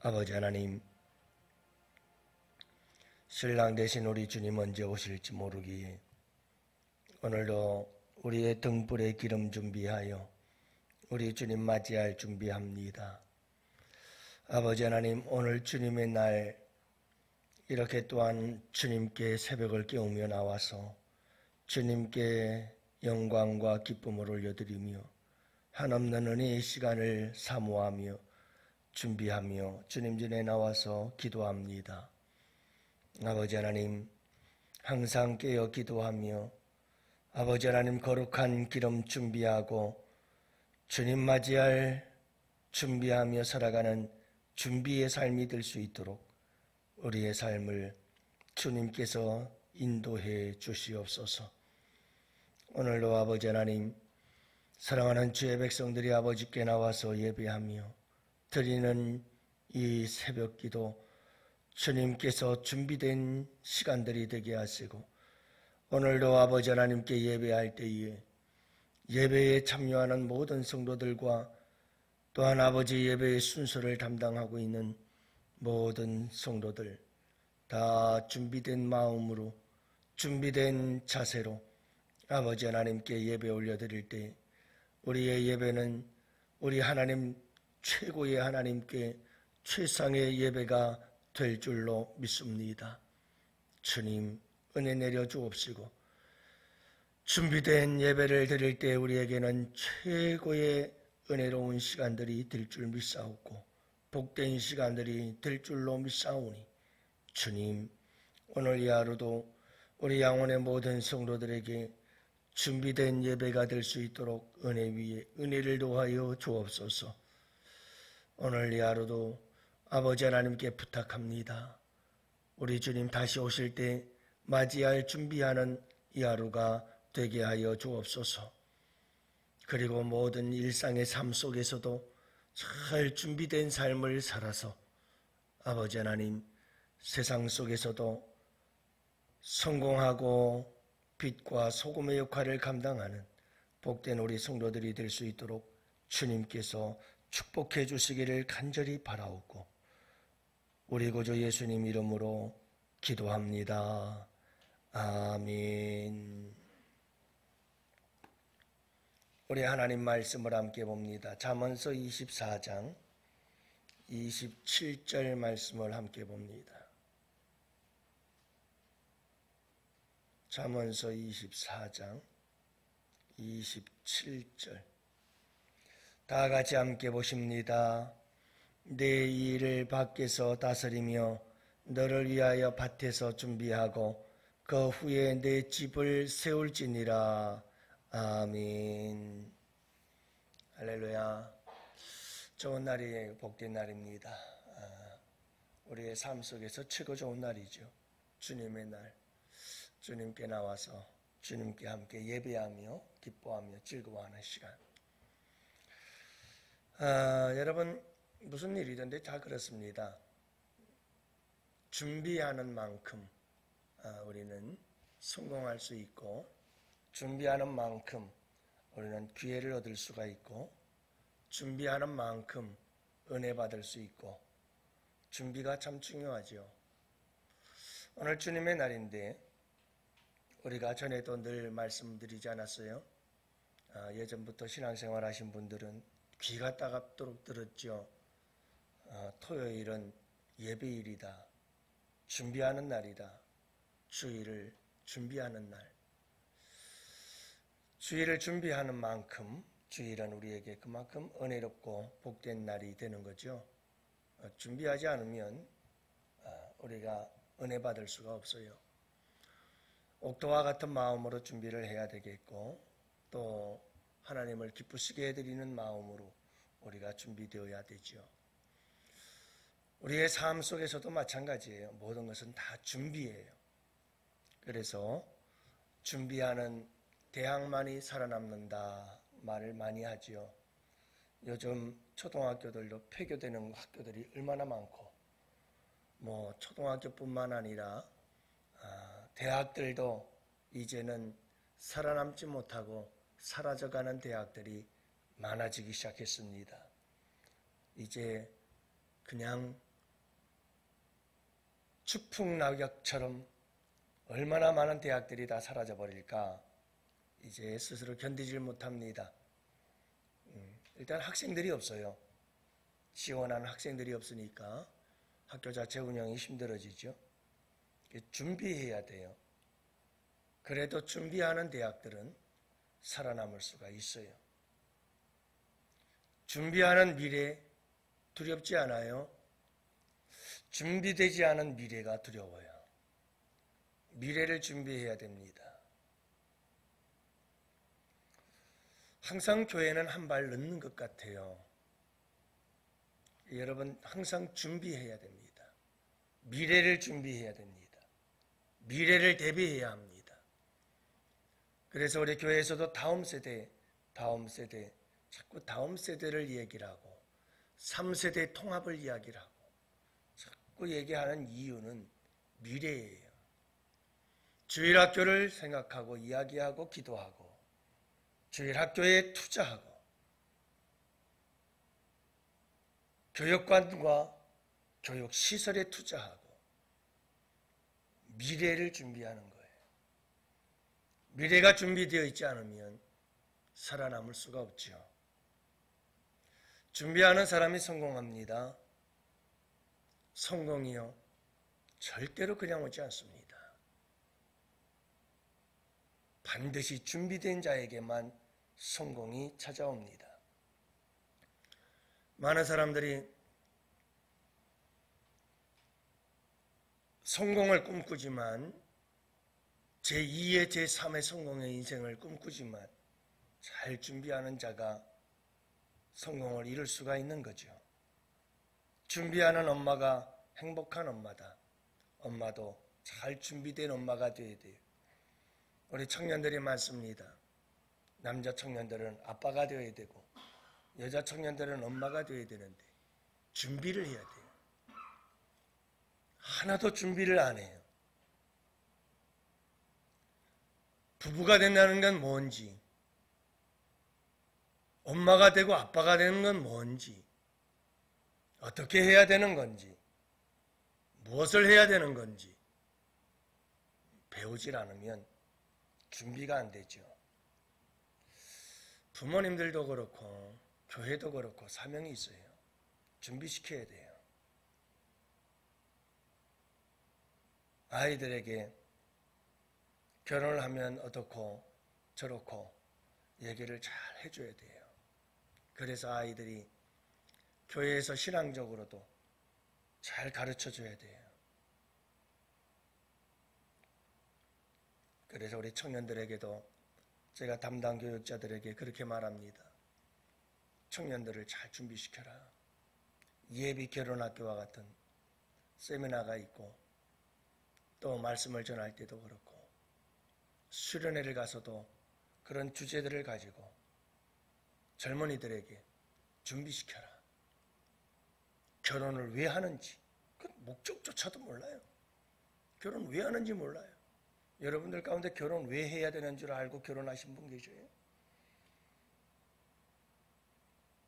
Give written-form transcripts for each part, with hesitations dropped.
아버지 하나님, 신랑 되신 우리 주님 언제 오실지 모르기에 오늘도 우리의 등불에 기름 준비하여 우리 주님 맞이할 준비합니다. 아버지 하나님, 오늘 주님의 날 이렇게 또한 주님께 새벽을 깨우며 나와서 주님께 영광과 기쁨을 올려드리며 한없는 은혜의 시간을 사모하며 준비하며 주님 전에 나와서 기도합니다. 아버지 하나님, 항상 깨어 기도하며 아버지 하나님 거룩한 기름 준비하고 주님 맞이할 준비하며 살아가는 준비의 삶이 될 수 있도록 우리의 삶을 주님께서 인도해 주시옵소서. 오늘도 아버지 하나님, 사랑하는 주의 백성들이 아버지께 나와서 예배하며 드리는 이 새벽기도 주님께서 준비된 시간들이 되게 하시고 오늘도 아버지 하나님께 예배할 때에 예배에 참여하는 모든 성도들과 또한 아버지 예배의 순서를 담당하고 있는 모든 성도들 다 준비된 마음으로 준비된 자세로 아버지 하나님께 예배 올려드릴 때 우리의 예배는 우리 하나님 최고의 하나님께 최상의 예배가 될 줄로 믿습니다. 주님 은혜 내려 주옵시고 준비된 예배를 드릴 때 우리에게는 최고의 은혜로운 시간들이 될 줄 믿사옵고 복된 시간들이 될 줄로 믿사오니 주님 오늘 이 하루도 우리 양원의 모든 성도들에게 준비된 예배가 될 수 있도록 은혜 위에 은혜를 더하여 주옵소서. 오늘 이 하루도 아버지 하나님께 부탁합니다. 우리 주님 다시 오실 때 맞이할 준비하는 이 하루가 되게 하여 주옵소서. 그리고 모든 일상의 삶 속에서도 잘 준비된 삶을 살아서 아버지 하나님 세상 속에서도 성공하고 빛과 소금의 역할을 감당하는 복된 우리 성도들이 될 수 있도록 주님께서 축복해 주시기를 간절히 바라옵고 우리 구주 예수님 이름으로 기도합니다. 아멘. 우리 하나님 말씀을 함께 봅니다. 잠언서 24장 27절 말씀을 함께 봅니다. 잠언서 24장 27절 다 같이 함께 보십니다. 내 일을 밖에서 다스리며 너를 위하여 밭에서 준비하고 그 후에 내 집을 세울지니라. 아멘. 할렐루야. 좋은 날이 복된 날입니다. 우리의 삶 속에서 최고 좋은 날이죠. 주님의 날. 주님께 나와서 주님께 함께 예배하며 기뻐하며 즐거워하는 시간. 여러분 무슨 일이든지 다 그렇습니다. 준비하는 만큼 우리는 성공할 수 있고 준비하는 만큼 우리는 기회를 얻을 수가 있고 준비하는 만큼 은혜 받을 수 있고 준비가 참 중요하죠. 오늘 주님의 날인데 우리가 전에도 늘 말씀드리지 않았어요? 예전부터 신앙생활 하신 분들은 귀가 따갑도록 들었죠. 토요일은 예배일이다. 준비하는 날이다. 주일을 준비하는 날. 주일을 준비하는 만큼 주일은 우리에게 그만큼 은혜롭고 복된 날이 되는 거죠. 준비하지 않으면 우리가 은혜 받을 수가 없어요. 옥토와 같은 마음으로 준비를 해야 되겠고 또 하나님을 기쁘시게 해드리는 마음으로 우리가 준비되어야 되죠. 우리의 삶 속에서도 마찬가지예요. 모든 것은 다 준비예요. 그래서 준비하는 대학만이 살아남는다 말을 많이 하지요. 요즘 초등학교들도 폐교되는 학교들이 얼마나 많고 초등학교뿐만 아니라 대학들도 이제는 살아남지 못하고 사라져가는 대학들이 많아지기 시작했습니다. 이제 그냥 추풍낙엽처럼 얼마나 많은 대학들이 다 사라져버릴까 이제 스스로 견디질 못합니다. 일단 학생들이 없어요. 지원하는 학생들이 없으니까 학교 자체 운영이 힘들어지죠. 준비해야 돼요. 그래도 준비하는 대학들은 살아남을 수가 있어요. 준비하는 미래 두렵지 않아요? 준비되지 않은 미래가 두려워요. 미래를 준비해야 됩니다. 항상 교회는 한 발 늦는 것 같아요. 여러분 항상 준비해야 됩니다. 미래를 준비해야 됩니다. 미래를 대비해야 합니다. 그래서 우리 교회에서도 다음 세대 자꾸 다음 세대를 얘기를 하고 3세대 통합을 이야기를 하고 자꾸 얘기하는 이유는 미래예요. 주일학교를 생각하고 이야기하고 기도하고 주일학교에 투자하고 교육관과 교육시설에 투자하고 미래를 준비하는 거예요. 미래가 준비되어 있지 않으면 살아남을 수가 없죠. 준비하는 사람이 성공합니다. 성공이요. 절대로 그냥 오지 않습니다. 반드시 준비된 자에게만 성공이 찾아옵니다. 많은 사람들이 성공을 꿈꾸지만 제2의 제3의 성공의 인생을 꿈꾸지만 잘 준비하는 자가 성공을 이룰 수가 있는 거죠. 준비하는 엄마가 행복한 엄마다. 엄마도 잘 준비된 엄마가 되어야 돼요. 우리 청년들이 많습니다. 남자 청년들은 아빠가 되어야 되고 여자 청년들은 엄마가 되어야 되는데 준비를 해야 돼요. 하나도 준비를 안 해요. 부부가 된다는 건 뭔지, 엄마가 되고 아빠가 되는 건 뭔지, 어떻게 해야 되는 건지, 무엇을 해야 되는 건지 배우질 않으면 준비가 안 되죠. 부모님들도 그렇고 교회도 그렇고 사명이 있어요. 준비시켜야 돼요. 아이들에게 결혼을 하면 어떻고 저렇고 얘기를 잘 해줘야 돼요. 그래서 아이들이 교회에서 신앙적으로도 잘 가르쳐줘야 돼요. 그래서 우리 청년들에게도 제가 담당 교육자들에게 그렇게 말합니다. 청년들을 잘 준비시켜라. 예비 결혼학교와 같은 세미나가 있고 또 말씀을 전할 때도 그렇고 수련회를 가서도 그런 주제들을 가지고 젊은이들에게 준비시켜라. 결혼을 왜 하는지 그 목적조차도 몰라요. 결혼 왜 하는지 몰라요. 여러분들 가운데 결혼 왜 해야 되는 줄 알고 결혼하신 분 계셔요?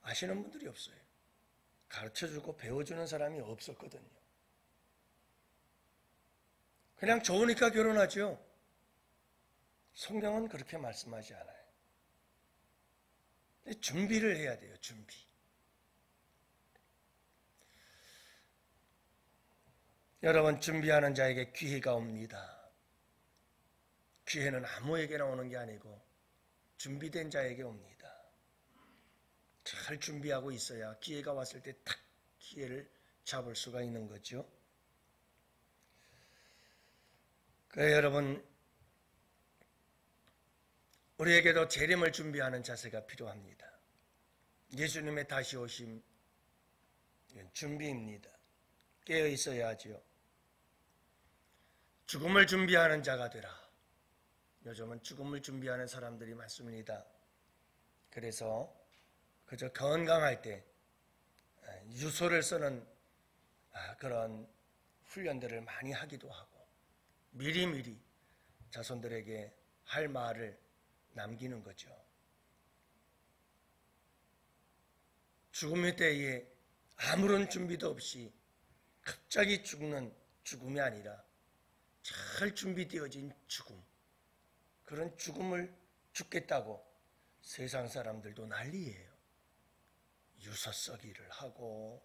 아시는 분들이 없어요. 가르쳐주고 배워주는 사람이 없었거든요. 그냥 좋으니까 결혼하죠. 성경은 그렇게 말씀하지 않아요. 준비를 해야 돼요. 준비. 여러분 준비하는 자에게 기회가 옵니다. 기회는 아무에게나 오는 게 아니고 준비된 자에게 옵니다. 잘 준비하고 있어야 기회가 왔을 때 탁 기회를 잡을 수가 있는 거죠. 그래서 여러분 우리에게도 재림을 준비하는 자세가 필요합니다. 예수님의 다시 오심 준비입니다. 깨어 있어야 하죠. 죽음을 준비하는 자가 되라. 요즘은 죽음을 준비하는 사람들이 많습니다. 그래서 그저 건강할 때 유서를 쓰는 그런 훈련들을 많이 하기도 하고 미리미리 자손들에게 할 말을 남기는 거죠. 죽음의 때에 아무런 준비도 없이 갑자기 죽는 죽음이 아니라 잘 준비되어진 죽음, 그런 죽음을 죽겠다고 세상 사람들도 난리예요. 유서 쓰기를 하고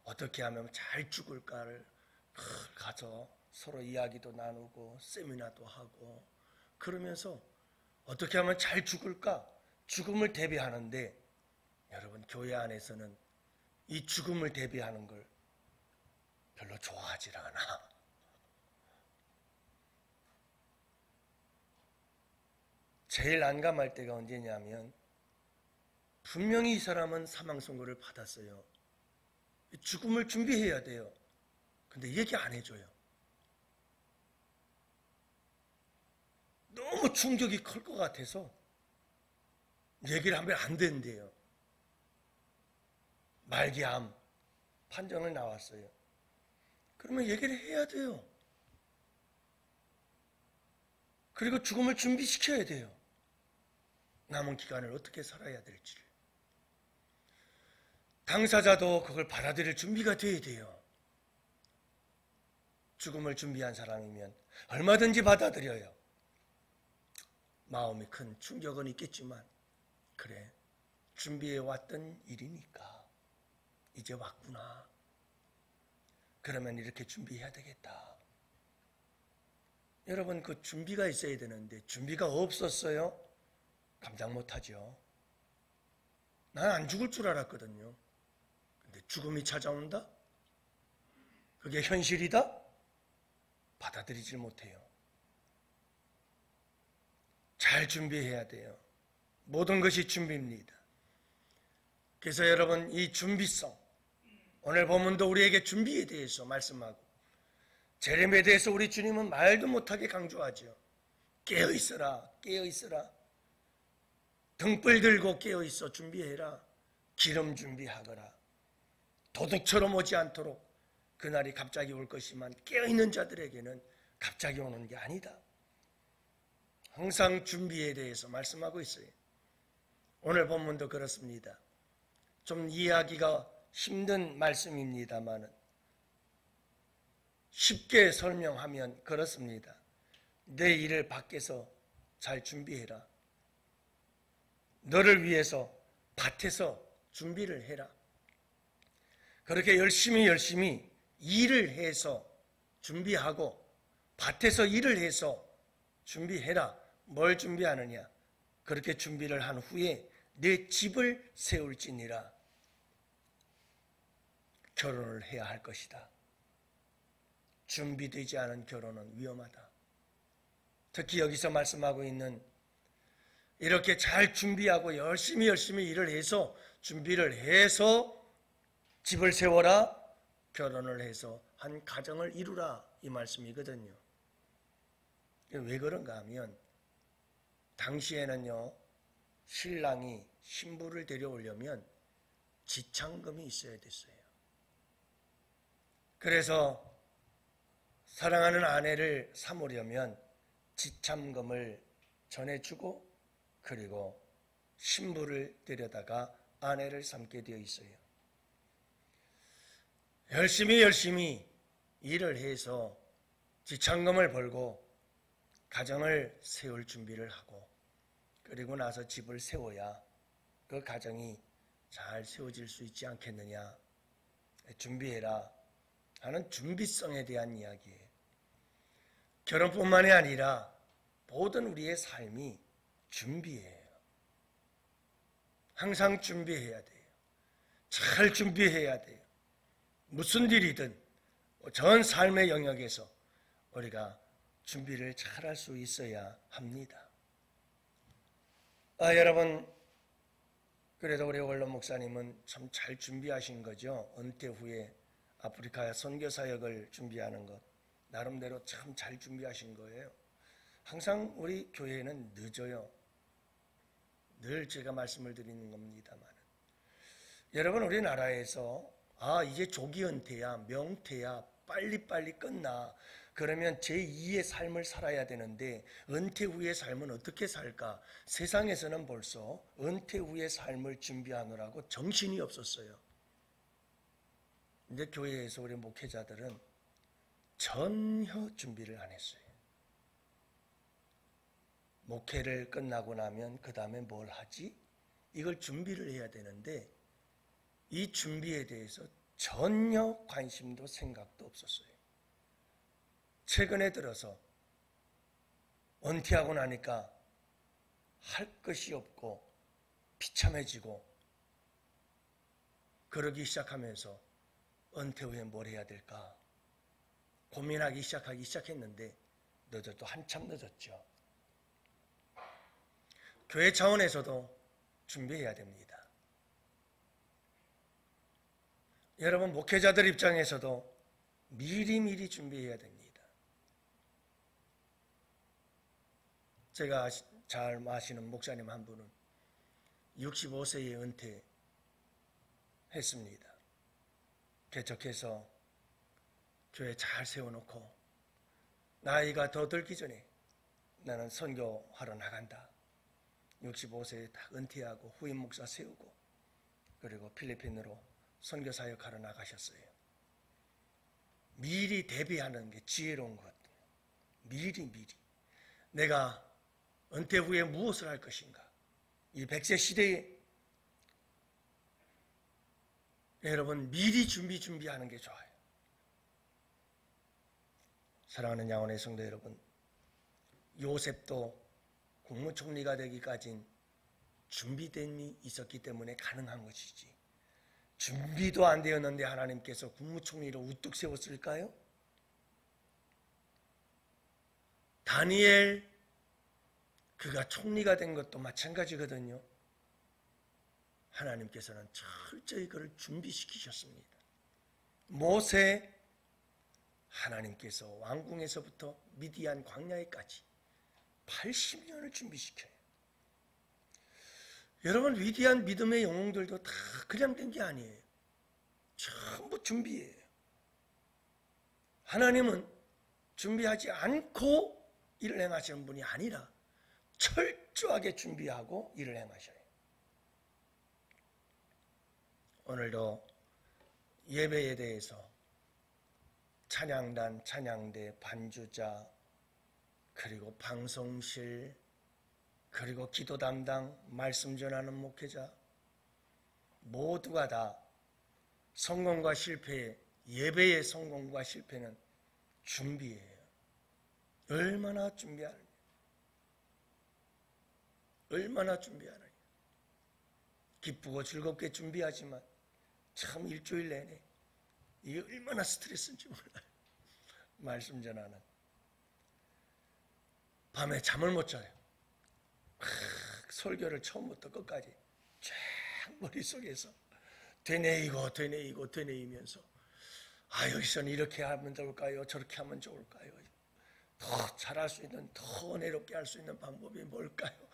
어떻게 하면 잘 죽을까를 가서 서로 이야기도 나누고 세미나도 하고 그러면서 어떻게 하면 잘 죽을까? 죽음을 대비하는데 여러분 교회 안에서는 이 죽음을 대비하는 걸 별로 좋아하질 않아. 제일 난감할 때가 언제냐면 분명히 이 사람은 사망 선고를 받았어요. 죽음을 준비해야 돼요. 근데 얘기 안 해줘요. 너무 충격이 클 것 같아서 얘기를 하면 안 된대요. 말기암 판정을 나왔어요. 그러면 얘기를 해야 돼요. 그리고 죽음을 준비시켜야 돼요. 남은 기간을 어떻게 살아야 될지를. 당사자도 그걸 받아들일 준비가 돼야 돼요. 죽음을 준비한 사람이면 얼마든지 받아들여요. 마음이 큰 충격은 있겠지만 그래, 준비해왔던 일이니까 이제 왔구나. 그러면 이렇게 준비해야 되겠다. 여러분 그 준비가 있어야 되는데 준비가 없었어요? 감당 못하죠. 난 안 죽을 줄 알았거든요. 근데 죽음이 찾아온다? 그게 현실이다? 받아들이질 못해요. 잘 준비해야 돼요. 모든 것이 준비입니다. 그래서 여러분 이 준비성, 오늘 본문도 우리에게 준비에 대해서 말씀하고 재림에 대해서 우리 주님은 말도 못하게 강조하죠. 깨어있어라, 깨어있어라. 등불 들고 깨어있어 준비해라. 기름 준비하거라. 도둑처럼 오지 않도록 그날이 갑자기 올 것이지만 깨어있는 자들에게는 갑자기 오는 게 아니다. 항상 준비에 대해서 말씀하고 있어요. 오늘 본문도 그렇습니다. 좀 이해하기가 힘든 말씀입니다만 쉽게 설명하면 그렇습니다. 내 일을 밖에서 잘 준비해라. 너를 위해서 밭에서 준비를 해라. 그렇게 열심히 일을 해서 준비하고 밭에서 일을 해서 준비해라. 뭘 준비하느냐? 그렇게 준비를 한 후에 내 집을 세울지니라. 결혼을 해야 할 것이다. 준비되지 않은 결혼은 위험하다. 특히 여기서 말씀하고 있는 이렇게 잘 준비하고 열심히 일을 해서 준비를 해서 집을 세워라. 결혼을 해서 한 가정을 이루라. 이 말씀이거든요. 왜 그런가 하면 당시에는요. 신랑이 신부를 데려오려면 지참금이 있어야 됐어요. 그래서 사랑하는 아내를 삼으려면 지참금을 전해주고 그리고 신부를 데려다가 아내를 삼게 되어 있어요. 열심히 일을 해서 지참금을 벌고 가정을 세울 준비를 하고 그리고 나서 집을 세워야 그 가정이 잘 세워질 수 있지 않겠느냐. 준비해라 하는 준비성에 대한 이야기예요. 결혼뿐만이 아니라 모든 우리의 삶이 준비예요. 항상 준비해야 돼요. 잘 준비해야 돼요. 무슨 일이든 전 삶의 영역에서 우리가 준비를 잘 할 수 있어야 합니다. 여러분, 그래도 우리 원로 목사님은 참 잘 준비하신 거죠. 은퇴 후에 아프리카 선교 사역을 준비하는 것 나름대로 참 잘 준비하신 거예요. 항상 우리 교회는 늦어요. 늘 제가 말씀을 드리는 겁니다만 여러분 우리나라에서 이제 조기 은퇴야 명퇴야 빨리빨리 끝나 그러면 제2의 삶을 살아야 되는데 은퇴 후의 삶은 어떻게 살까? 세상에서는 벌써 은퇴 후의 삶을 준비하느라고 정신이 없었어요. 근데 교회에서 우리 목회자들은 전혀 준비를 안 했어요. 목회를 끝나고 나면 그 다음에 뭘 하지? 이걸 준비를 해야 되는데 이 준비에 대해서 전혀 관심도 생각도 없었어요. 최근에 들어서 은퇴하고 나니까 할 것이 없고 비참해지고 그러기 시작하면서 은퇴 후에 뭘 해야 될까 고민하기 시작했는데 늦어도 한참 늦었죠. 교회 차원에서도 준비해야 됩니다. 여러분 목회자들 입장에서도 미리미리 준비해야 됩니다. 제가 잘 아시는 목사님 한 분은 65세에 은퇴했습니다. 개척해서 교회 잘 세워놓고 나이가 더 들기 전에 나는 선교하러 나간다. 65세에 딱 은퇴하고 후임 목사 세우고 그리고 필리핀으로 선교 사역하러 나가셨어요. 미리 대비하는 게 지혜로운 것 같아요. 미리 내가 은퇴 후에 무엇을 할 것인가. 이 100세 시대에 여러분 미리 준비하는 게 좋아요. 사랑하는 양원의 성도 여러분, 요셉도 국무총리가 되기까지는 준비됨이 있었기 때문에 가능한 것이지 준비도 안 되었는데 하나님께서 국무총리로 우뚝 세웠을까요? 다니엘 그가 총리가 된 것도 마찬가지거든요. 하나님께서는 철저히 그를 준비시키셨습니다. 모세 하나님께서 왕궁에서부터 미디안 광야에까지 80년을 준비시켜요. 여러분 위대한 믿음의 영웅들도 다 그냥 된 게 아니에요. 전부 준비예요. 하나님은 준비하지 않고 일을 행하시는 분이 아니라 철저하게 준비하고 일을 행하셔요. 오늘도 예배에 대해서 찬양단, 찬양대, 반주자, 그리고 방송실, 그리고 기도 담당, 말씀 전하는 목회자 모두가 다 성공과 실패, 예배의 성공과 실패는 준비예요. 얼마나 준비하느냐. 얼마나 준비하느냐. 기쁘고 즐겁게 준비하지만 참 일주일 내내 이게 얼마나 스트레스인지 몰라요. 말씀 전하는. 밤에 잠을 못 자요. 설교를 처음부터 끝까지 쫙 머릿속에서 되뇌이면서 여기서는 이렇게 하면 좋을까요? 저렇게 하면 좋을까요? 더 잘할 수 있는, 더 은혜롭게 할 수 있는 방법이 뭘까요?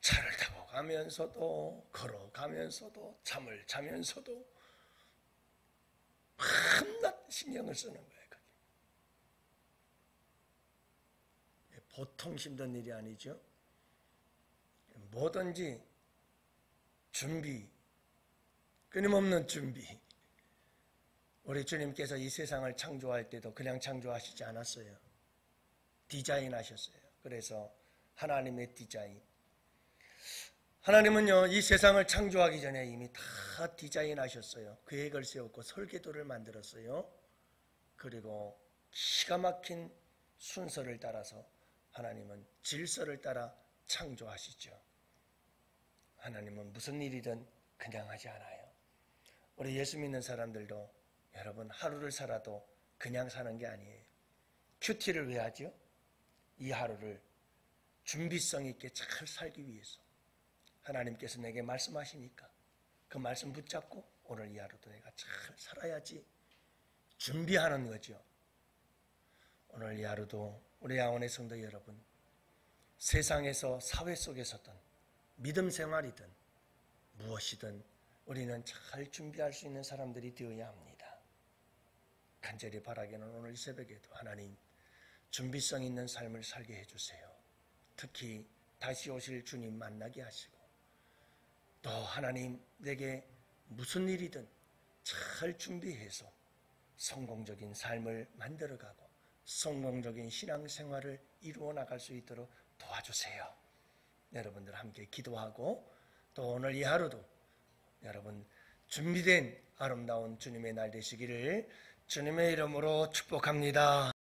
차를 타고 가면서도 걸어가면서도 잠을 자면서도 밤낮 신경을 쓰는 거예요. 그게. 보통 힘든 일이 아니죠. 뭐든지 준비, 끊임없는 준비. 우리 주님께서 이 세상을 창조할 때도 그냥 창조하시지 않았어요. 디자인하셨어요. 그래서 하나님의 디자인. 하나님은요, 이 세상을 창조하기 전에 이미 다 디자인하셨어요. 계획을 세웠고 설계도를 만들었어요. 그리고 기가 막힌 순서를 따라서 하나님은 질서를 따라 창조하시죠. 하나님은 무슨 일이든 그냥 하지 않아요. 우리 예수 믿는 사람들도 여러분 하루를 살아도 그냥 사는 게 아니에요. 큐티를 왜 하죠? 이 하루를 준비성 있게 잘 살기 위해서. 하나님께서 내게 말씀하시니까 그 말씀 붙잡고 오늘 이 하루도 내가 잘 살아야지 준비하는 거죠. 오늘 이 하루도 우리 양원의 성도 여러분, 세상에서 사회 속에서든 믿음 생활이든 무엇이든 우리는 잘 준비할 수 있는 사람들이 되어야 합니다. 간절히 바라기는 오늘 이 새벽에도 하나님 준비성 있는 삶을 살게 해주세요. 특히 다시 오실 주님 만나게 하시고 또 하나님 내게 무슨 일이든 잘 준비해서 성공적인 삶을 만들어가고 성공적인 신앙생활을 이루어 나갈 수 있도록 도와주세요. 여러분들 함께 기도하고 또 오늘 이 하루도 여러분 준비된 아름다운 주님의 날 되시기를 주님의 이름으로 축복합니다.